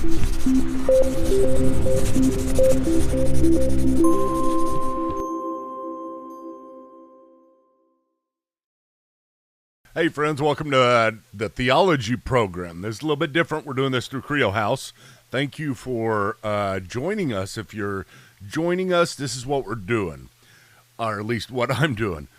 Hey friends, welcome to the Theology program. This is a little bit different. We're doing this through Credo House. Thank you for joining us. If you're joining us, this is what we're doing, or at least what I'm doing.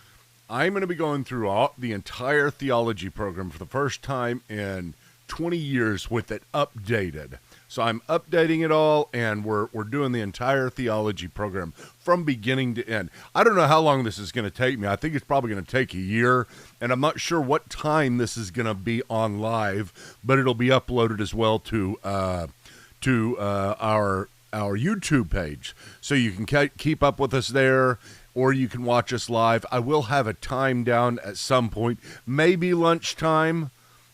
I'm going to be going through the entire Theology program for the first time in 20 years with it updated. So I'm updating it all, and we're doing the entire Theology program from beginning to end. I don't know how long this is going to take me. I think it's probably going to take a year, and I'm not sure what time this is going to be on live, but it'll be uploaded as well to our YouTube page. So you can keep up with us there, or you can watch us live. I will have a time down at some point, maybe lunchtime.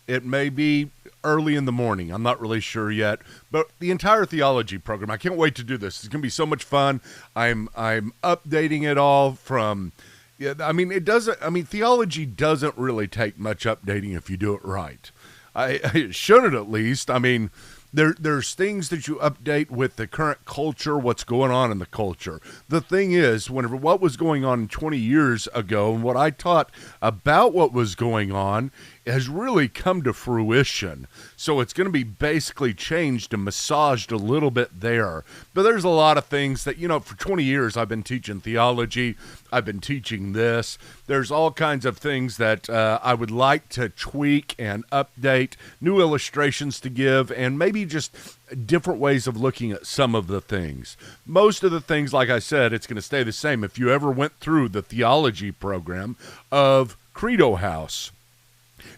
It may be early in the morning. I'm not really sure yet. But the entire Theology program, I can't wait to do this. It's going to be so much fun. I'm updating it all from, theology doesn't really take much updating if you do it right. It shouldn't, at least. I mean, there's things that you update with the current culture, what's going on in the culture. The thing is, what was going on 20 years ago and what I taught about what was going on has really come to fruition. So it's going to be basically changed and massaged a little bit there. But there's a lot of things that, for 20 years I've been teaching theology. I've been teaching this. There's all kinds of things that I would like to tweak and update, new illustrations to give, and maybe just different ways of looking at some of the things. Most of the things, like I said, it's going to stay the same. If you ever went through the Theology program of Credo House.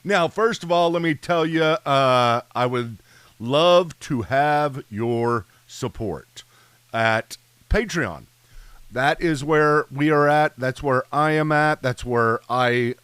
Now, first of all, let me tell you, I would love to have your support at Patreon. That is where we are at. That's where I am at. That's where I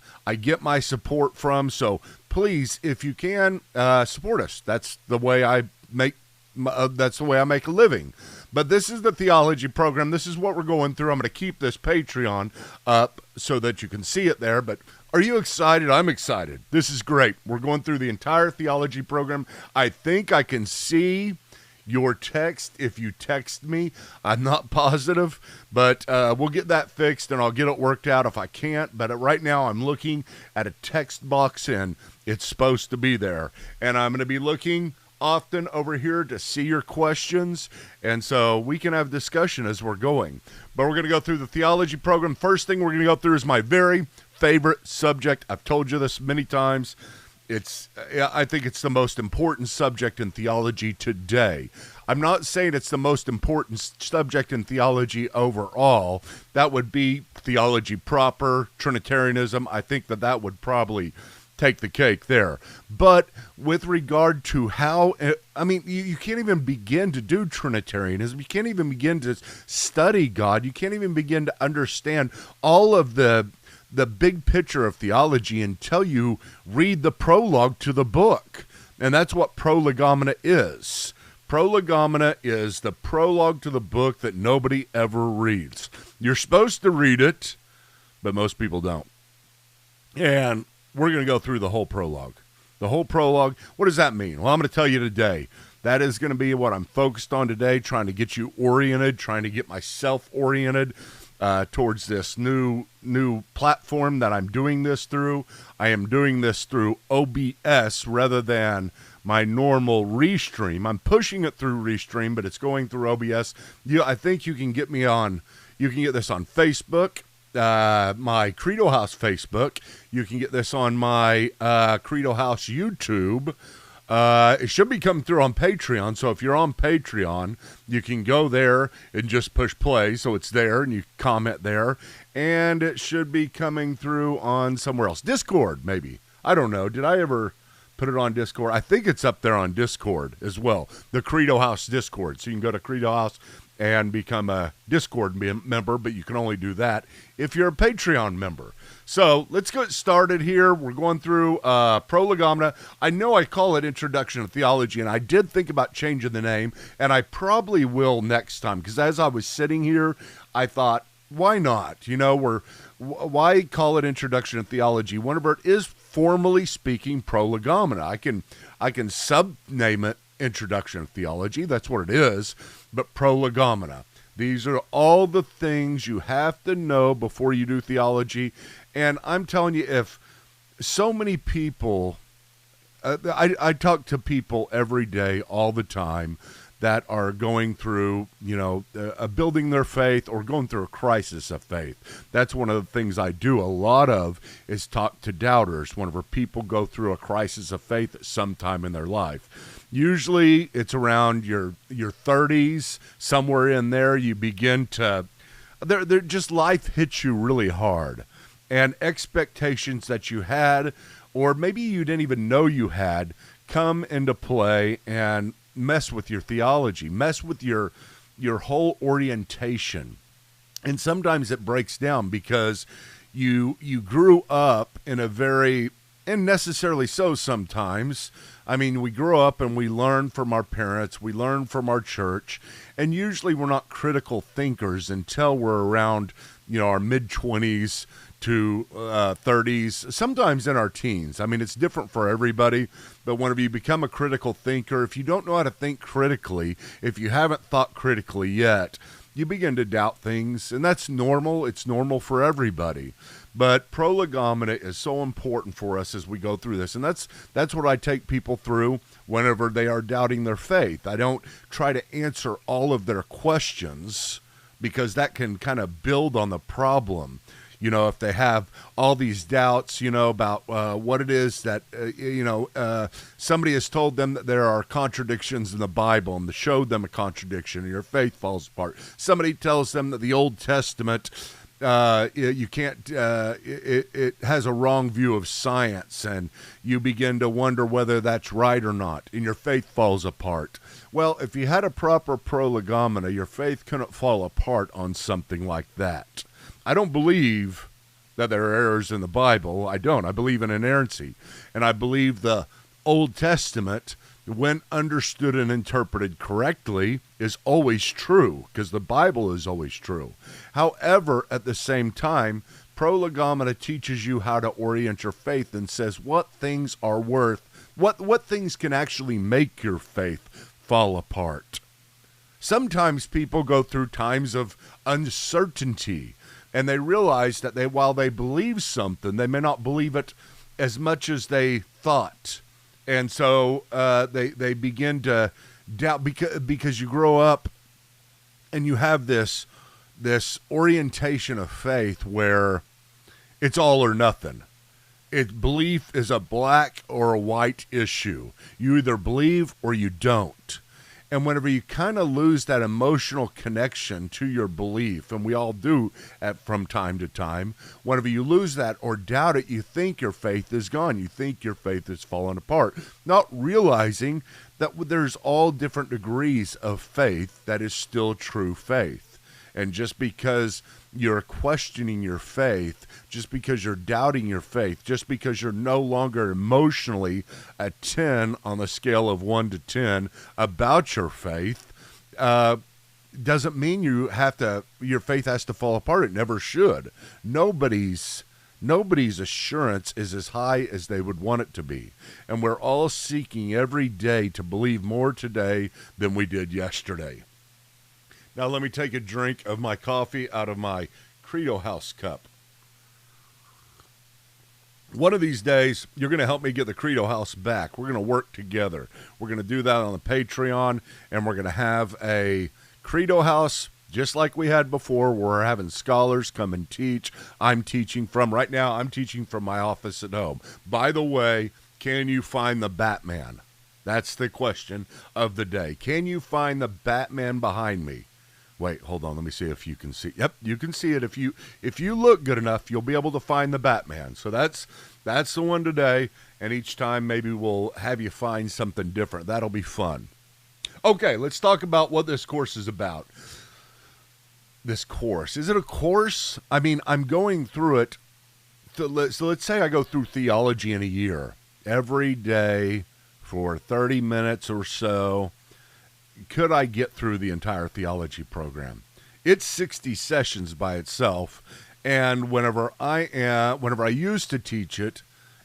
get my support from. So please, if you can, support us. That's the way I make a living. But this is the Theology program. This is what we're going through. I'm going to keep this Patreon up so that you can see it there. But are you excited? I'm excited. This is great. We're going through the entire Theology program. I think I can see your text if you text me. I'm not positive, but we'll get that fixed and I'll get it worked out if I can't. But right now I'm looking at a text box and it's supposed to be there. And I'm going to be looking often over here to see your questions, and so we can have discussion as we're going. But we're going to go through the Theology program. First thing we're going to go through is my very favorite subject. I've told you this many times. I think it's the most important subject in theology today. I'm not saying it's the most important subject in theology overall. That would be theology proper, Trinitarianism. I think that would probably take the cake there. But with regard to how, you can't even begin to do Trinitarianism. You can't even begin to study God. You can't even begin to understand all of the big picture of theology until you read the prologue to the book. And that's what Prolegomena is. Prolegomena is the prologue to the book that nobody ever reads. You're supposed to read it, but most people don't. And we're going to go through the whole prologue. The whole prologue, what does that mean? Well, I'm going to tell you today. That is going to be what I'm focused on today, trying to get you oriented, trying to get myself oriented towards this new platform that I'm doing this through. I am doing this through OBS rather than my normal Restream. I'm pushing it through Restream, but it's going through OBS. I think you can get me on, you can get this on Facebook. My Credo House Facebook. You can get this on my Credo House YouTube. It should be coming through on Patreon, so if you're on Patreon, you can go there and just push play, so it's there, and you comment there, and it should be coming through on somewhere else. Discord, maybe. I don't know. Did I ever put it on Discord? I think it's up there on Discord as well, the Credo House Discord. So you can go to Credo House and become a Discord member, but you can only do that if you're a Patreon member. So let's get started here. We're going through Prolegomena. I know I call it Introduction to Theology, and I did think about changing the name, and I probably will next time, because as I was sitting here, I thought, why not? Why call it Introduction to Theology whenever it is, formally speaking, Prolegomena? I can subname it introduction of theology. That's what it is. But prolegomena. These are all the things you have to know before you do theology. And I'm telling you, if so many people, I talk to people every day, all the time, that are going through, building their faith or going through a crisis of faith. That's one of the things I do a lot of, is talk to doubters whenever people go through a crisis of faith at some time in their life. Usually it's around your 30s, somewhere in there you begin to, they're just life hits you really hard. And expectations that you had, or maybe you didn't even know you had, come into play and mess with your theology, mess with your whole orientation. And sometimes it breaks down because you grew up in a very, and necessarily so sometimes, I mean, we grow up and we learn from our parents, we learn from our church, and usually we're not critical thinkers until we're around, our mid-20s to 30s, sometimes in our teens. I mean, it's different for everybody, but whenever you become a critical thinker, if you don't know how to think critically, if you haven't thought critically yet, you begin to doubt things, and that's normal. It's normal for everybody. But prolegomena is so important for us as we go through this, and that's what I take people through whenever they are doubting their faith. I don't try to answer all of their questions, because that can kind of build on the problem. If they have all these doubts, about what it is that, somebody has told them that there are contradictions in the Bible, and showed them a contradiction, and your faith falls apart. Somebody tells them that the Old Testament, you can't, it has a wrong view of science, and you begin to wonder whether that's right or not, and your faith falls apart. Well, if you had a proper prolegomena, your faith couldn't fall apart on something like that. I don't believe that there are errors in the Bible. I don't. I believe in inerrancy. And I believe the Old Testament, when understood and interpreted correctly, is always true, because the Bible is always true. However, at the same time, prolegomena teaches you how to orient your faith and says what things are worth, what things can actually make your faith fall apart. Sometimes people go through times of uncertainty, and they realize that while they believe something, they may not believe it as much as they thought. And so they begin to doubt, because you grow up and you have this orientation of faith where it's all or nothing. Belief is a black or a white issue. You either believe or you don't. And whenever you kind of lose that emotional connection to your belief, and we all do from time to time, whenever you lose that or doubt it, you think your faith is gone. You think your faith is fallen apart, not realizing that there's all different degrees of faith that is still true faith. And just because you're questioning your faith, just because you're doubting your faith, just because you're no longer emotionally a 10 on the scale of 1 to 10 about your faith, doesn't mean your faith has to fall apart. It never should. Nobody's assurance is as high as they would want it to be. And we're all seeking every day to believe more today than we did yesterday. Now let me take a drink of my coffee out of my Credo House cup. One of these days, you're going to help me get the Credo House back. We're going to work together. We're going to do that on the Patreon, and we're going to have a Credo House just like we had before, where we're having scholars come and teach. I'm teaching from my office at home. By the way, can you find the Batman? That's the question of the day. Can you find the Batman behind me? Wait, hold on. Let me see if you can see. Yep, you can see it. If you look good enough, you'll be able to find the Batman. So that's the one today. And each time maybe we'll have you find something different. That'll be fun. Okay, let's talk about what this course is about. This course. Is it a course? I mean, I'm going through it. So let's say I go through theology in a year. Every day for 30 minutes or so. Could I get through the entire theology program? It's 60 sessions by itself, and whenever I used to teach it,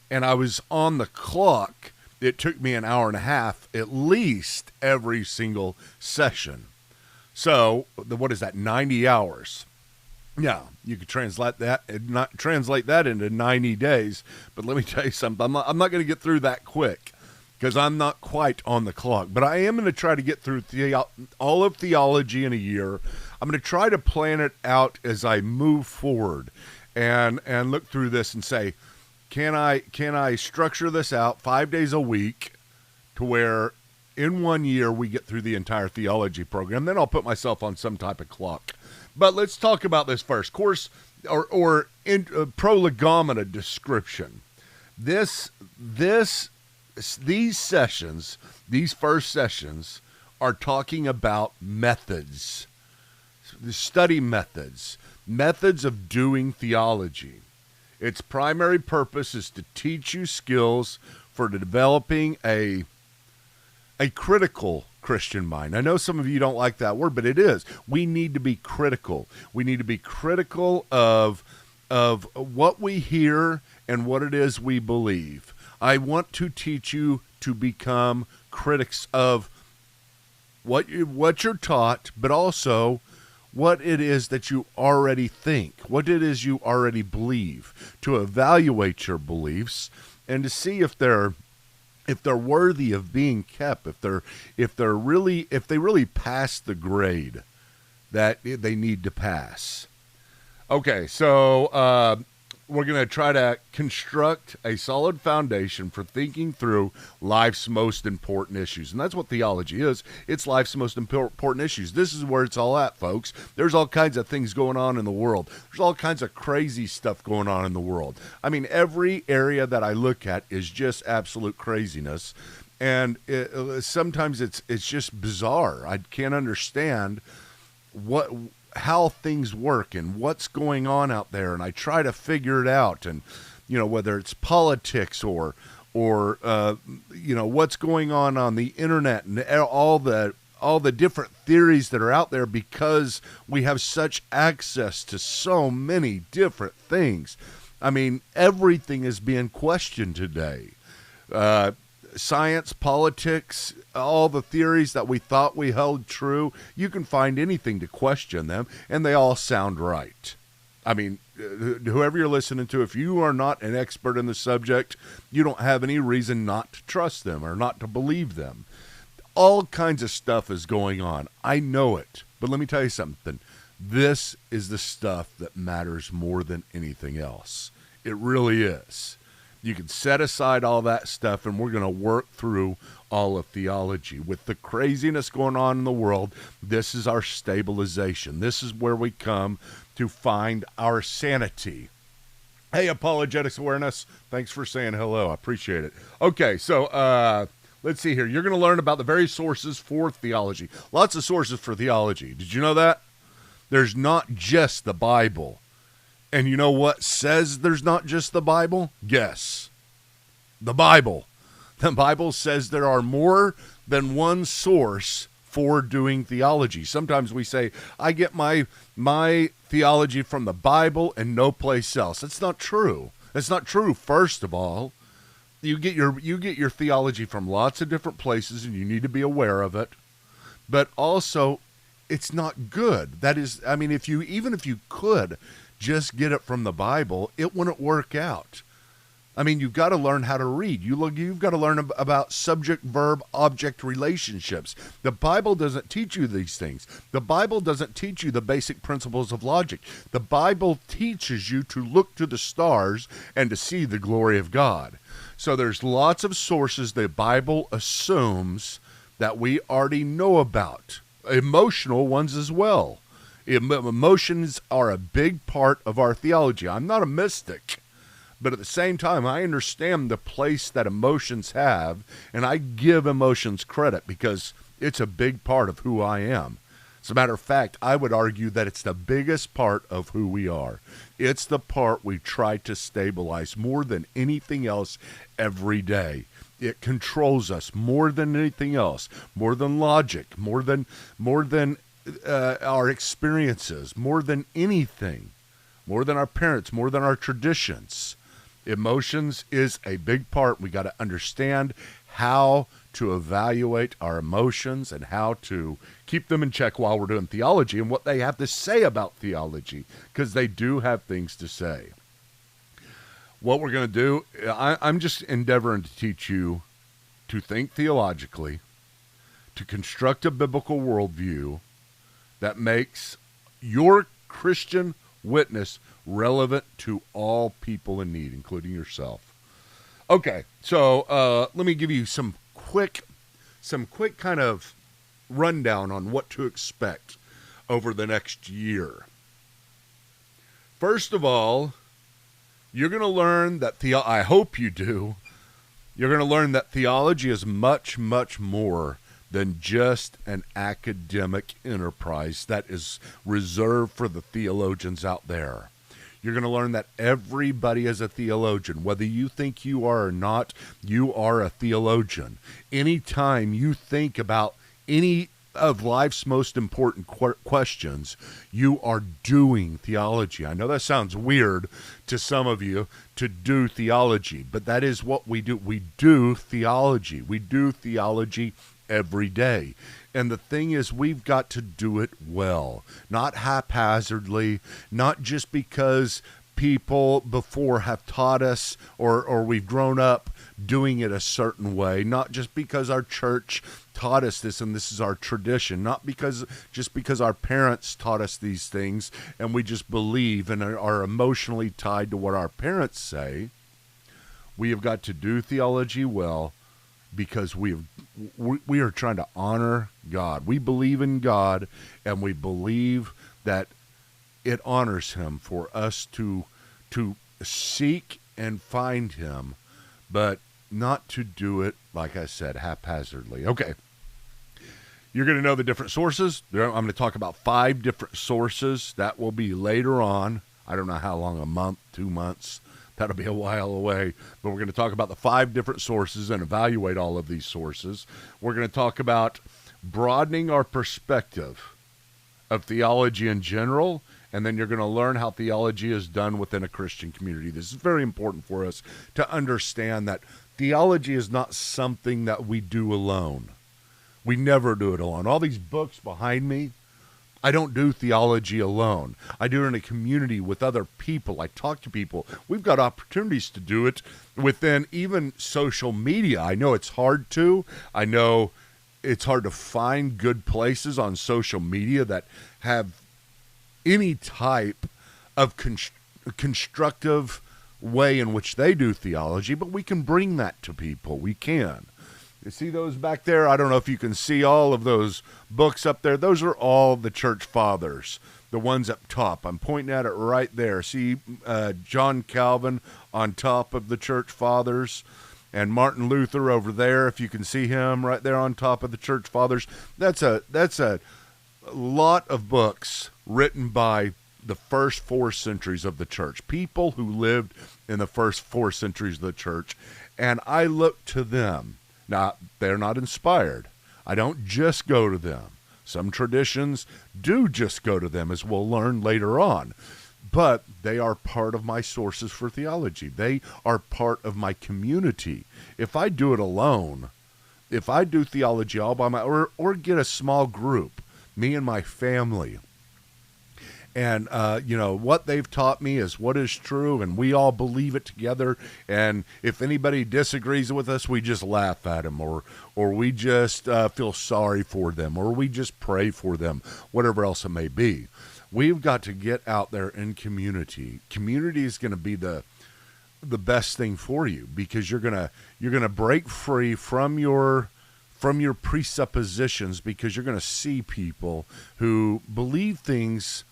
and I was on the clock, it took me an hour and a half at least every single session. So what is that, 90 hours? Yeah, you could translate that into 90 days. But let me tell you something. I'm not going to get through that quick because I'm not quite on the clock. But I am going to try to get through all of theology in a year. I'm going to try to plan it out as I move forward and look through this and say, can I structure this out 5 days a week to where in 1 year we get through the entire theology program? Then I'll put myself on some type of clock. But let's talk about this first. Course or prolegomena description. These sessions, these first sessions, are talking about methods, study methods of doing theology. Its primary purpose is to teach you skills for developing a critical Christian mind. I know some of you don't like that word, but it is. We need to be critical. We need to be critical of what we hear and what it is we believe. I want to teach you to become critics of what you're taught, but also what it is that you already think, what it is you already believe, to evaluate your beliefs and to see if they're worthy of being kept, if they really pass the grade that they need to pass. Okay, so we're going to try to construct a solid foundation for thinking through life's most important issues. And that's what theology is. It's life's most important issues. This is where it's all at, folks. There's all kinds of things going on in the world. There's all kinds of crazy stuff going on in the world. I mean, every area that I look at is just absolute craziness. And sometimes it's just bizarre. I can't understand how things work and what's going on out there, and I try to figure it out. And whether it's politics or what's going on the internet and all the different theories that are out there, because we have such access to so many different things. I mean, everything is being questioned today. Science, politics, all the theories that we thought we held true, you can find anything to question them, and they all sound right. I mean, whoever you're listening to, if you are not an expert in the subject, you don't have any reason not to trust them or not to believe them. All kinds of stuff is going on. I know it. But let me tell you something. This is the stuff that matters more than anything else. It really is. You can set aside all that stuff, and we're going to work through all of theology. With the craziness going on in the world, this is our stabilization. This is where we come to find our sanity. Hey, Apologetics Awareness, thanks for saying hello. I appreciate it. Okay, so let's see here. You're going to learn about the various sources for theology. Lots of sources for theology. Did you know that? There's not just the Bible. And you know what says there's not just the Bible? Guess. The Bible. The Bible says there are more than one source for doing theology. Sometimes we say, I get my theology from the Bible and no place else. That's not true. That's not true, first of all. You get your theology from lots of different places, and you need to be aware of it. But also, it's not good. That is, I mean, even if you could just get it from the Bible, it wouldn't work out. I mean, you've got to learn how to read. You've got to learn about subject, verb, object relationships. The Bible doesn't teach you these things. The Bible doesn't teach you the basic principles of logic. The Bible teaches you to look to the stars and to see the glory of God. So there's lots of sources the Bible assumes that we already know about. Emotional ones as well. Emotions are a big part of our theology. I'm not a mystic, but at the same time, I understand the place that emotions have, and I give emotions credit because it's a big part of who I am. As a matter of fact, I would argue that it's the biggest part of who we are. It's the part we try to stabilize more than anything else every day. It controls us more than anything else, more than logic, more than our experiences, more than anything, more than our parents, more than our traditions. Emotions is a big part. We got to understand how to evaluate our emotions and how to keep them in check while we're doing theology and what they have to say about theology, because they do have things to say. What we're going to do, I'm just endeavoring to teach you to think theologically, to construct a biblical worldview that makes your Christian witness relevant to all people in need, including yourself. Okay, so let me give you some quick kind of rundown on what to expect over the next year. First of all, you're going to learn that I hope you do. You're going to learn that theology is much, much more than just an academic enterprise that is reserved for the theologians out there. You're going to learn that everybody is a theologian. Whether you think you are or not, you are a theologian. Anytime you think about any of life's most important questions, you are doing theology. I know that sounds weird to some of you, to do theology, but that is what we do. We do theology. We do theology every day. And the thing is, we've got to do it well, not haphazardly, not just because people before have taught us or we've grown up doing it a certain way, not just because our church taught us this and this is our tradition, not just because our parents taught us these things and we just believe and are emotionally tied to what our parents say. We have got to do theology well because we are trying to honor God. We believe in God, and we believe that it honors him for us to seek and find him, but not to do it, like I said, haphazardly. Okay. You're going to know the different sources. I'm going to talk about 5 different sources. That will be later on. I don't know how long, a month, 2 months. That'll be a while away. But we're going to talk about the 5 different sources and evaluate all of these sources. We're going to talk about broadening our perspective of theology in general, and then you're going to learn how theology is done within a Christian community. This is very important for us to understand that theology is not something that we do alone. We never do it alone. All these books behind me, I don't do theology alone. I do it in a community with other people. I talk to people. We've got opportunities to do it within even social media. I know it's hard to. I know it's hard to find good places on social media that have any type of constructive way in which they do theology, but we can bring that to people. We can. You see those back there? I don't know if you can see all of those books up there. Those are all the church fathers, the ones up top. I'm pointing at it right there. See John Calvin on top of the church fathers, and Martin Luther over there, if you can see him right there on top of the church fathers. That's a lot of books written by the first 4 centuries of the church, people who lived in the first 4 centuries of the church, and I look to them. Now, they're not inspired. I don't just go to them. Some traditions do just go to them, as we'll learn later on. But they are part of my sources for theology. They are part of my community. If I do it alone, if I do theology all by or get a small group, me and my family, and, what they've taught me is what is true, and we all believe it together. And if anybody disagrees with us, we just laugh at them, or we just feel sorry for them, or we just pray for them, whatever else it may be. We've got to get out there in community. Community is going to be the best thing for you, because you're gonna break free from your presuppositions, because you're going to see people who believe things.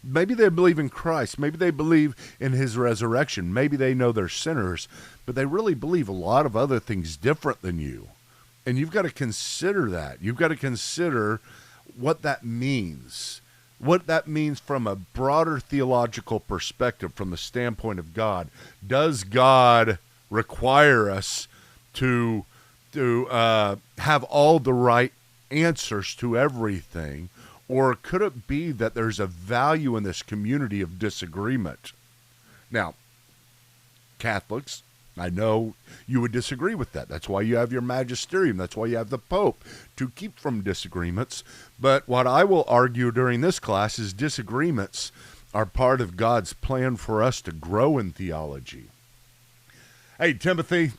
Maybe they believe in Christ. Maybe they believe in his resurrection. Maybe they know they're sinners, but they really believe a lot of other things different than you. And you've got to consider that. You've got to consider what that means. What that means from a broader theological perspective, from the standpoint of God. Does God require us to have all the right answers to everything? Or could it be that there's a value in this community of disagreement? Now, Catholics, I know you would disagree with that. That's why you have your magisterium. That's why you have the Pope, to keep from disagreements. But what I will argue during this class is disagreements are part of God's plan for us to grow in theology. Hey, Timothy,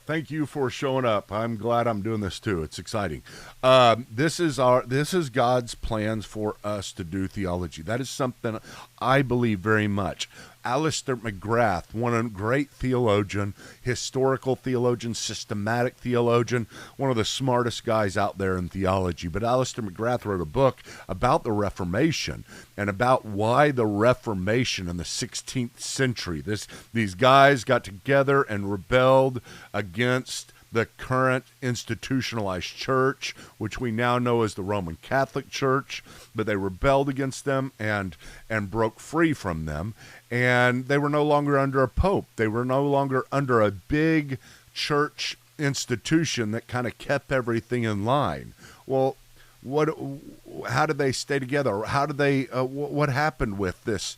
thank you for showing up. I'm glad I'm doing this too. It's exciting. This is God's plans for us to do theology. That is something I believe very much. Alistair McGrath, one great theologian, historical theologian, systematic theologian, one of the smartest guys out there in theology. But Alistair McGrath wrote a book about the Reformation and about why the Reformation in the 16th century, these guys got together and rebelled against the current institutionalized church, which we now know as the Roman Catholic Church, but they rebelled against them and broke free from them, and they were no longer under a pope. They were no longer under a big church institution that kind of kept everything in line. Well, how did they stay together? How did they? What happened with this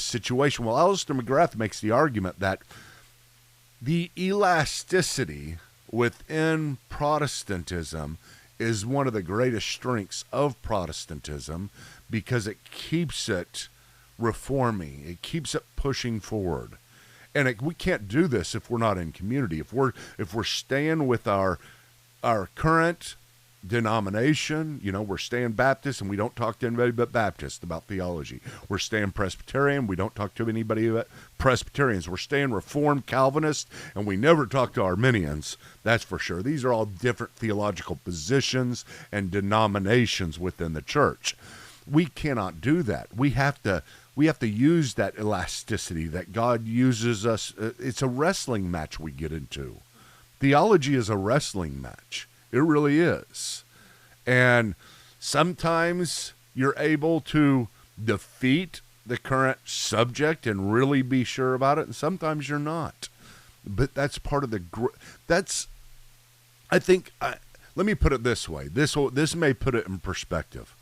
situation? Well, Alistair McGrath makes the argument that the elasticity within Protestantism is one of the greatest strengths of Protestantism because it keeps it reforming. It keeps it pushing forward. And we can't do this if we're not in community. If we're staying with our current denomination, we're staying Baptist and we don't talk to anybody but Baptist about theology. We're staying Presbyterian, we don't talk to anybody but Presbyterians. We're staying Reformed Calvinist, and we never talk to Arminians, that's for sure. These are all different theological positions and denominations within the church. We cannot do that. We have to use that elasticity that God uses us. It's a wrestling match we get into. Theology is a wrestling match. It really is. And sometimes you're able to defeat the current subject and really be sure about it, and sometimes you're not. But that's part of the let me put it this way. This may put it in perspective.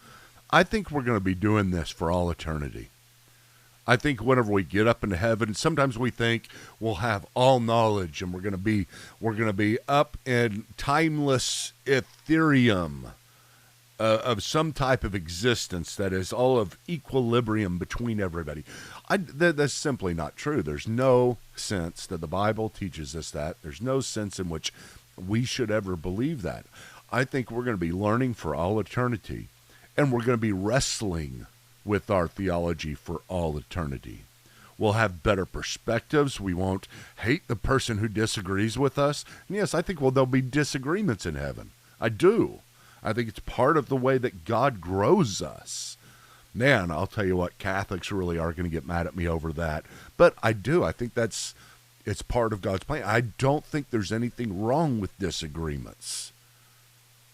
I think we're going to be doing this for all eternity. I think whenever we get up into heaven, sometimes we think we'll have all knowledge and we're going to be up in timeless Ethereum of some type of existence that is all of equilibrium between everybody. That's simply not true. There's no sense that the Bible teaches us that. There's no sense in which we should ever believe that. I think we're going to be learning for all eternity, and we're going to be wrestling with our theology for all eternity. We'll have better perspectives. We won't hate the person who disagrees with us. And yes, I think there'll be disagreements in heaven. I do. I think it's part of the way that God grows us. Man, I'll tell you what, Catholics really are going to get mad at me over that. But I do. I think it's part of God's plan. I don't think there's anything wrong with disagreements.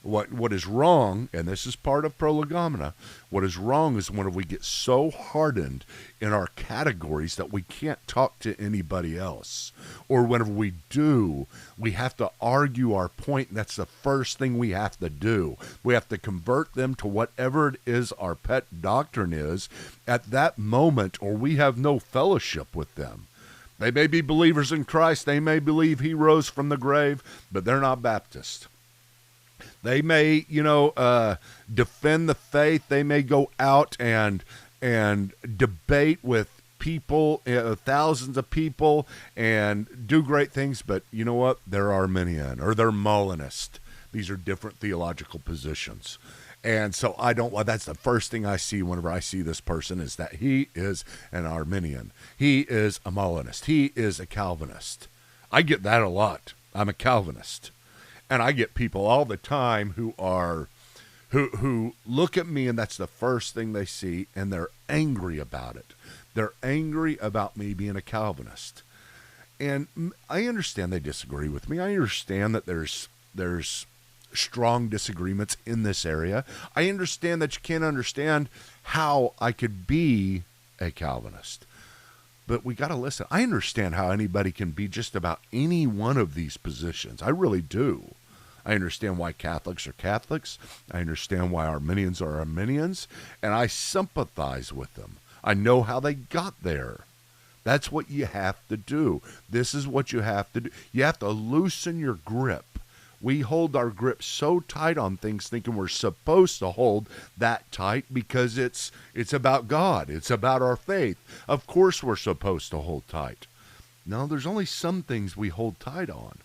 What is wrong, and this is part of prolegomena, what is wrong is when we get so hardened in our categories that we can't talk to anybody else. Or whenever we do, we have to argue our point, and that's the first thing we have to do. We have to convert them to whatever it is our pet doctrine is at that moment, or we have no fellowship with them. They may be believers in Christ, they may believe he rose from the grave, but they're not Baptist. They may, defend the faith. They may go out and debate with people, thousands of people, and do great things. But you know what? They're Arminian or they're Molinist. These are different theological positions. And so that's the first thing I see whenever I see this person is that he is an Arminian. He is a Molinist. He is a Calvinist. I get that a lot. I'm a Calvinist. And I get people all the time who look at me and that's the first thing they see, and they're angry about it. They're angry about me being a Calvinist. And I understand they disagree with me. I understand that there's strong disagreements in this area. I understand that you can't understand how I could be a Calvinist. But we got to listen. I understand how anybody can be just about any one of these positions. I really do. I understand why Catholics are Catholics. I understand why Arminians are Arminians. And I sympathize with them. I know how they got there. That's what you have to do. This is what you have to do. You have to loosen your grip. We hold our grip so tight on things thinking we're supposed to hold that tight because it's about God. It's about our faith. Of course we're supposed to hold tight. No, there's only some things we hold tight on.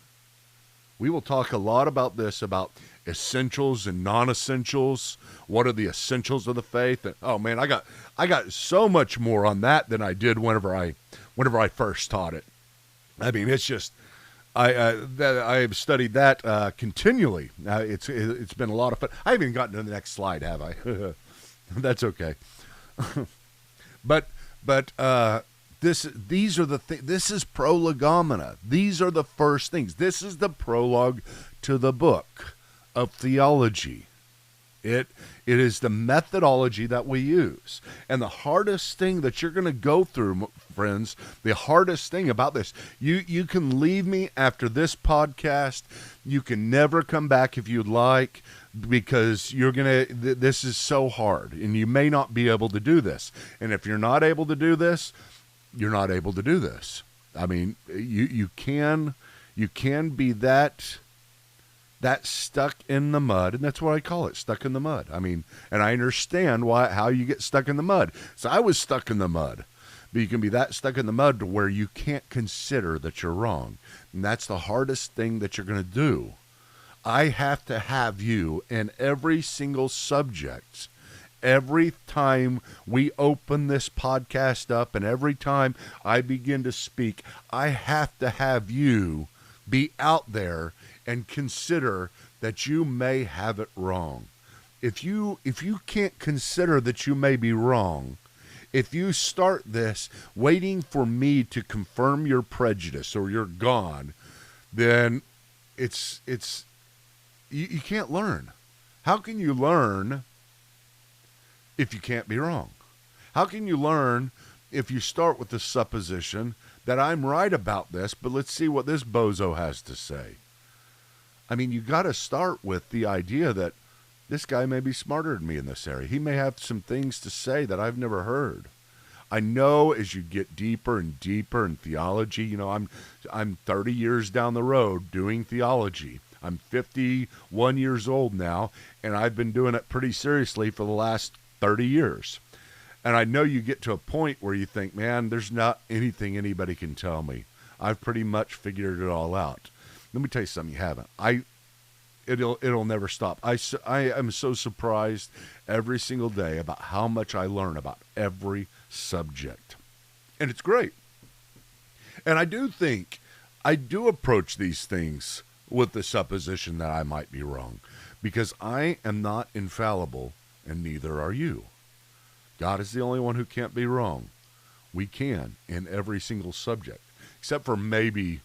We will talk a lot about this, about essentials and non-essentials. What are the essentials of the faith? And, oh man, I got so much more on that than I did whenever I first taught it. I mean, it's just I've studied that continually. It's been a lot of fun. I haven't even gotten to the next slide, have I? That's okay. but these are the things. This is prolegomena. These are the first things. This is the prologue to the book of theology. It is the methodology that we use. And the hardest thing that you're going to go through, friends, the hardest thing about this, you can leave me after this podcast. You can never come back if you'd like, because this is so hard, and you may not be able to do this. And if you're not able to do this, you're not able to do this. I mean, you can be that stuck in the mud, and that's what I call it, stuck in the mud. I mean, and I understand how you get stuck in the mud. So I was stuck in the mud, but you can be that stuck in the mud to where you can't consider that you're wrong. And that's the hardest thing that you're going to do. I have to have you in every single subject. Every time we open this podcast up and every time I begin to speak, I have to have you be out there and consider that you may have it wrong. If you can't consider that you may be wrong, if you start this waiting for me to confirm your prejudice or you're gone, then you can't learn. How can you learn if you can't be wrong? How can you learn if you start with the supposition that I'm right about this, but let's see what this bozo has to say? I mean, you got to start with the idea that this guy may be smarter than me in this area. He may have some things to say that I've never heard. I know as you get deeper and deeper in theology, I'm 30 years down the road doing theology. I'm 51 years old now, and I've been doing it pretty seriously for the last 30 years. And I know you get to a point where you think, man, there's not anything anybody can tell me. I've pretty much figured it all out. Let me tell you something you haven't. It'll never stop. I am so surprised every single day about how much I learn about every subject. And it's great. And I do approach these things with the supposition that I might be wrong, because I am not infallible, and neither are you. God is the only one who can't be wrong. We can in every single subject, except for maybe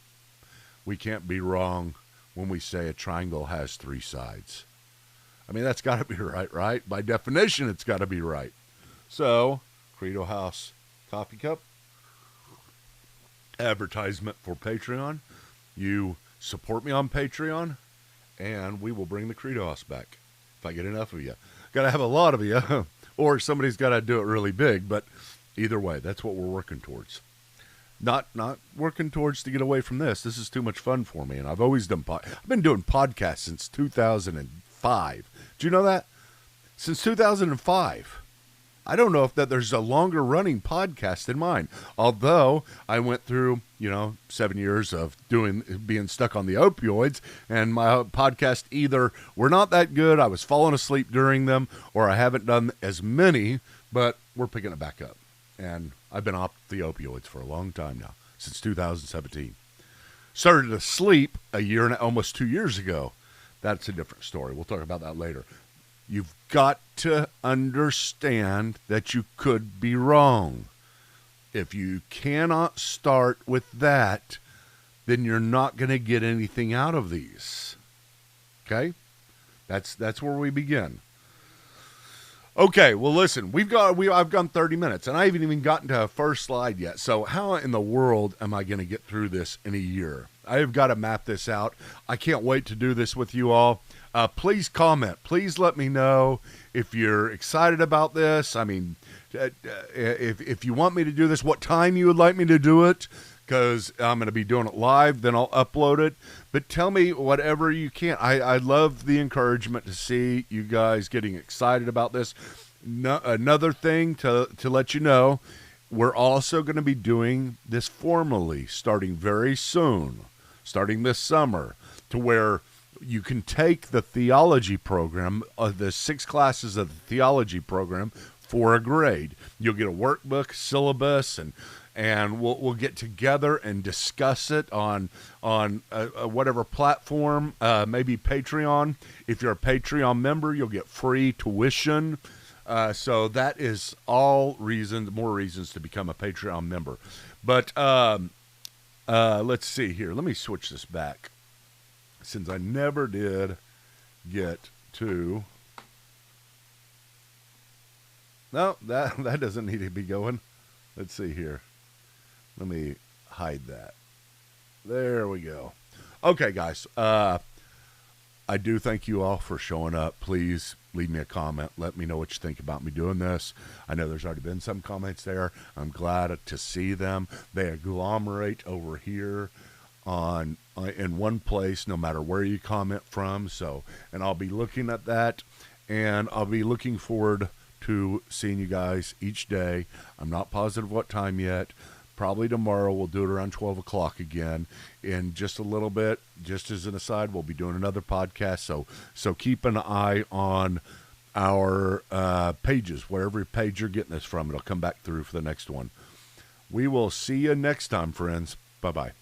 we can't be wrong when we say a triangle has three sides. I mean, that's got to be right? By definition, it's got to be right. So, Credo House Coffee Cup, advertisement for Patreon. You support me on Patreon, and we will bring the Credo House back if I get enough of you. Got to have a lot of you, or somebody's got to do it really big, but either way, that's what we're working towards. Not working towards to get away from this. This is too much fun for me, and I've always done I've been doing podcasts since 2005. Do you know that? Since 2005. I don't know if there's a longer running podcast than mine. Although I went through, 7 years of being stuck on the opioids, and my podcast either were not that good, I was falling asleep during them, or I haven't done as many, but we're picking it back up. And I've been off the opioids for a long time now, since 2017. Started to sleep almost 2 years ago. That's a different story. We'll talk about that later. You've got to understand that you could be wrong. If you cannot start with that, then you're not going to get anything out of these. Okay? That's where we begin. Okay, well, listen, I've gone 30 minutes, and I haven't even gotten to a first slide yet. So how in the world am I going to get through this in a year? I have got to map this out. I can't wait to do this with you all. Please comment. Please let me know if you're excited about this. I mean, if you want me to do this, what time you would like me to do it, because I'm going to be doing it live, then I'll upload it. But tell me whatever you can. I love the encouragement to see you guys getting excited about this. No, another thing to let you know, we're also going to be doing this formally starting very soon, starting this summer, to where you can take the theology program, the 6 classes of the theology program, for a grade. You'll get a workbook, syllabus, and we'll get together and discuss it on whatever platform, maybe Patreon. If you're a Patreon member, you'll get free tuition. So that is all more reasons to become a Patreon member. But let's see here. Let me switch this back, since I never did get to. No, that doesn't need to be going. Let's see here. Let me hide that. There we go. Okay, guys. I do thank you all for showing up. Please leave me a comment. Let me know what you think about me doing this. I know there's already been some comments there. I'm glad to see them. They agglomerate over here in one place, no matter where you comment from. So, and I'll be looking at that, and I'll be looking forward to seeing you guys each day. I'm not positive what time yet. Probably tomorrow. We'll do it around 12 o'clock again. In just a little bit, just as an aside, we'll be doing another podcast. So keep an eye on our pages. Wherever page you're getting this from, it'll come back through for the next one. We will see you next time, friends. Bye-bye.